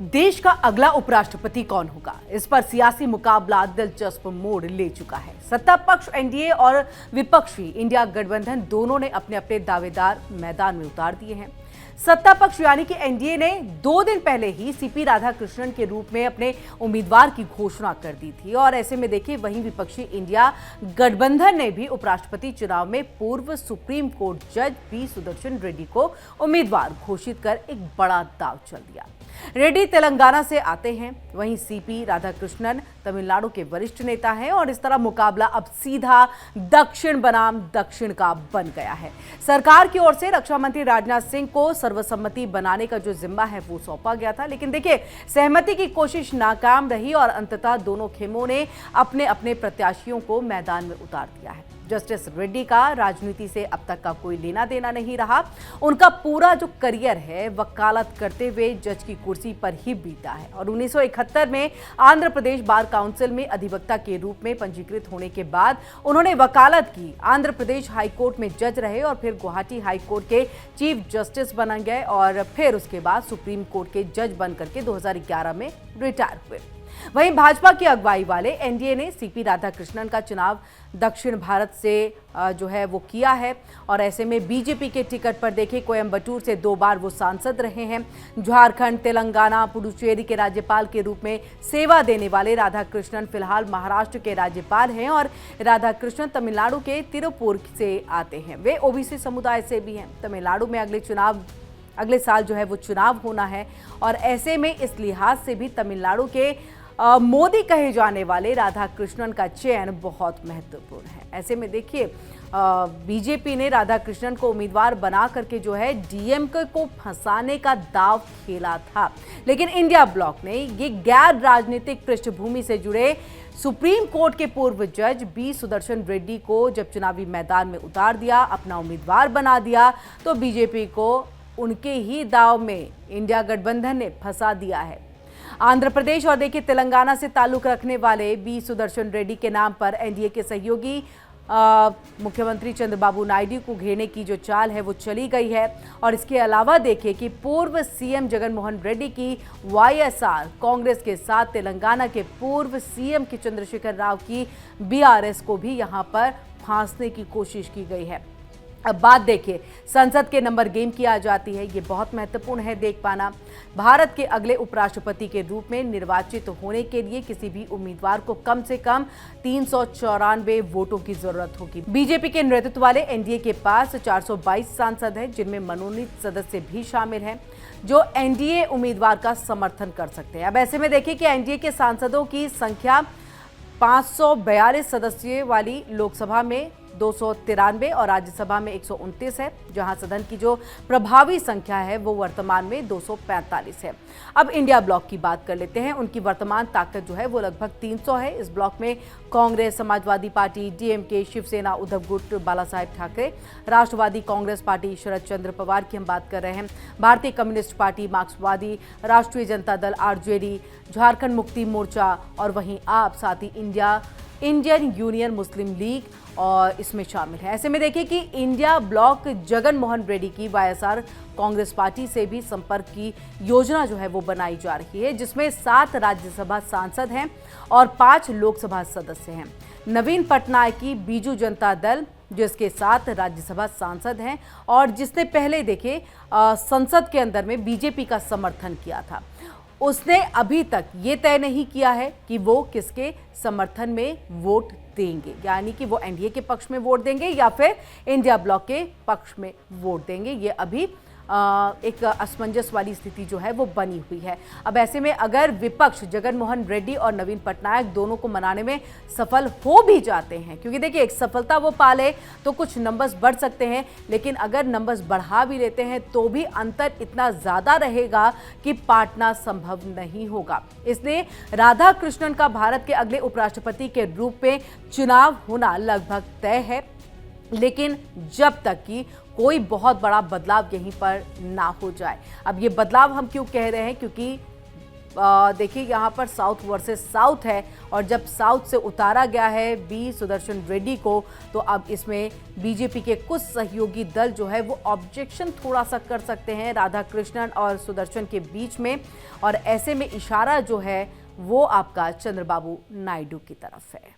देश का अगला उपराष्ट्रपति कौन होगा, इस पर सियासी मुकाबला दिलचस्प मोड़ ले चुका है। सत्ता पक्ष एनडीए और विपक्षी इंडिया गठबंधन दोनों ने अपने अपने दावेदार मैदान में उतार दिए हैं। सत्ता पक्ष यानी कि एनडीए ने 2 दिन पहले ही सीपी राधाकृष्णन के रूप में अपने उम्मीदवार की घोषणा कर दी थी और ऐसे में देखिए वहीं विपक्षी इंडिया गठबंधन ने भी उपराष्ट्रपति चुनाव में पूर्व सुप्रीम कोर्ट जज बी सुदर्शन रेड्डी को उम्मीदवार घोषित कर एक बड़ा दांव चल दिया। रेड्डी तेलंगाना से आते हैं, वहीं सीपी राधाकृष्णन तमिलनाडु के वरिष्ठ नेता हैं और इस तरह मुकाबला अब सीधा दक्षिण बनाम दक्षिण का बन गया है। सरकार की ओर से रक्षा मंत्री राजनाथ सिंह को सर्वसम्मति बनाने का जो जिम्मा है वो सौंपा गया था, लेकिन देखिए सहमति की कोशिश नाकाम रही और अंततः दोनों खेमों ने अपने अपने प्रत्याशियों को मैदान में उतार दिया है। जस्टिस रेड्डी का राजनीति से अब तक का कोई लेना देना नहीं रहा। उनका पूरा जो करियर है वकालत करते हुए जज की कुर्सी पर ही बीता है और 1971 में आंध्र प्रदेश बार काउंसिल में अधिवक्ता के रूप में पंजीकृत होने के बाद उन्होंने वकालत की। आंध्र प्रदेश हाईकोर्ट में जज रहे और फिर गुवाहाटी हाईकोर्ट के चीफ जस्टिस बन गए और फिर उसके बाद सुप्रीम कोर्ट के जज बनकर के 2011 में रिटायर हुए। वहीं भाजपा की अगुवाई वाले एनडीए ने सीपी राधाकृष्णन का चुनाव दक्षिण भारत से जो है वो किया है और ऐसे में बीजेपी के टिकट पर देखिए कोयंबटूर से 2 बार वो सांसद रहे हैं। झारखंड, तेलंगाना, पुडुचेरी के राज्यपाल के रूप में सेवा देने वाले राधाकृष्णन फिलहाल महाराष्ट्र के राज्यपाल हैं और राधाकृष्णन तमिलनाडु के तिरुपुर से आते हैं। वे ओबीसी समुदाय से भी हैं। तमिलनाडु में अगले साल जो है वो चुनाव होना है और ऐसे में इस लिहाज से भी तमिलनाडु के मोदी कहे जाने वाले राधाकृष्णन का चयन बहुत महत्वपूर्ण है। ऐसे में देखिए बीजेपी ने राधाकृष्णन को उम्मीदवार बना करके जो है डीएमके को फंसाने का दांव खेला था, लेकिन इंडिया ब्लॉक ने ये गैर राजनीतिक पृष्ठभूमि से जुड़े सुप्रीम कोर्ट के पूर्व जज बी सुदर्शन रेड्डी को जब चुनावी मैदान में उतार दिया, अपना उम्मीदवार बना दिया, तो बीजेपी को उनके ही दांव में इंडिया गठबंधन ने फंसा दिया है। आंध्र प्रदेश और देखिए तेलंगाना से ताल्लुक रखने वाले बी सुदर्शन रेड्डी के नाम पर एनडीए के सहयोगी मुख्यमंत्री चंद्रबाबू नायडू को घेरने की जो चाल है वो चली गई है और इसके अलावा देखिए कि पूर्व सीएम जगन मोहन रेड्डी की वाईएसआर कांग्रेस के साथ तेलंगाना के पूर्व सीएम के चंद्रशेखर राव की बीआरएस को भी यहां पर फांसने की कोशिश की गई है। अब बात देखिए संसद के नंबर गेम की आ जाती है, ये बहुत महत्वपूर्ण है देख पाना। भारत के अगले उपराष्ट्रपति के रूप में निर्वाचित होने के लिए किसी भी उम्मीदवार को कम से कम 394 वोटों की जरूरत होगी। बीजेपी के नेतृत्व वाले एनडीए के पास 422 सांसद हैं, जिनमें मनोनीत सदस्य भी शामिल हैं जो एनडीए उम्मीदवार का समर्थन कर सकते हैं। अब ऐसे में देखिए कि एनडीए के सांसदों की संख्या 542 सदस्यों वाली लोकसभा में 293 और राज्यसभा में 129 है, जहां सदन की जो प्रभावी संख्या है वो वर्तमान में 245 है। अब इंडिया ब्लॉक की बात कर लेते हैं। उनकी वर्तमान ताकत जो है वो लगभग 300 है। इस ब्लॉक में कांग्रेस, समाजवादी पार्टी, डीएमके, शिवसेना, उद्धव गुट, बाला साहेब ठाकरे, राष्ट्रवादी कांग्रेस पार्टी, शरद चंद्र पवार की हम बात कर रहे हैं, भारतीय कम्युनिस्ट पार्टी, मार्क्सवादी, राष्ट्रीय जनता दल आरजेडी, झारखंड मुक्ति मोर्चा और वहीं आप साथ ही इंडियन यूनियन मुस्लिम लीग और इसमें शामिल है। ऐसे में देखिए कि इंडिया ब्लॉक जगन मोहन रेड्डी की वाईएसआर कांग्रेस पार्टी से भी संपर्क की योजना जो है वो बनाई जा रही है, जिसमें 7 राज्यसभा सांसद हैं और 5 लोकसभा सदस्य हैं। नवीन पटनायक की बीजू जनता दल जिसके 7 राज्यसभा सांसद हैं और जिसने पहले देखिए संसद के अंदर में बीजेपी का समर्थन किया था, उसने अभी तक ये तय नहीं किया है कि वो किसके समर्थन में वोट देंगे, यानी कि वो एनडीए के पक्ष में वोट देंगे या फिर इंडिया ब्लॉक के पक्ष में वोट देंगे। ये अभी एक असमंजस वाली स्थिति जो है वो बनी हुई है। अब ऐसे में अगर विपक्ष जगन मोहन रेड्डी और नवीन पटनायक दोनों को मनाने में सफल हो भी जाते हैं, क्योंकि देखिए एक सफलता वो पाले तो कुछ नंबर्स बढ़ सकते हैं, लेकिन अगर नंबर्स बढ़ा भी लेते हैं तो भी अंतर इतना ज्यादा रहेगा कि पाटना संभव नहीं होगा। इसलिए राधाकृष्णन का भारत के अगले उपराष्ट्रपति के रूप में चुनाव होना लगभग तय है, लेकिन जब तक कि कोई बहुत बड़ा बदलाव यहीं पर ना हो जाए। अब ये बदलाव हम क्यों कह रहे हैं, क्योंकि देखिए यहाँ पर साउथ वर्सेस साउथ है और जब साउथ से उतारा गया है बी सुदर्शन रेड्डी को, तो अब इसमें बीजेपी के कुछ सहयोगी दल जो है वो ऑब्जेक्शन थोड़ा सा कर सकते हैं राधा कृष्णन और सुदर्शन के बीच में, और ऐसे में इशारा जो है वो आपका चंद्रबाबू नायडू की तरफ है।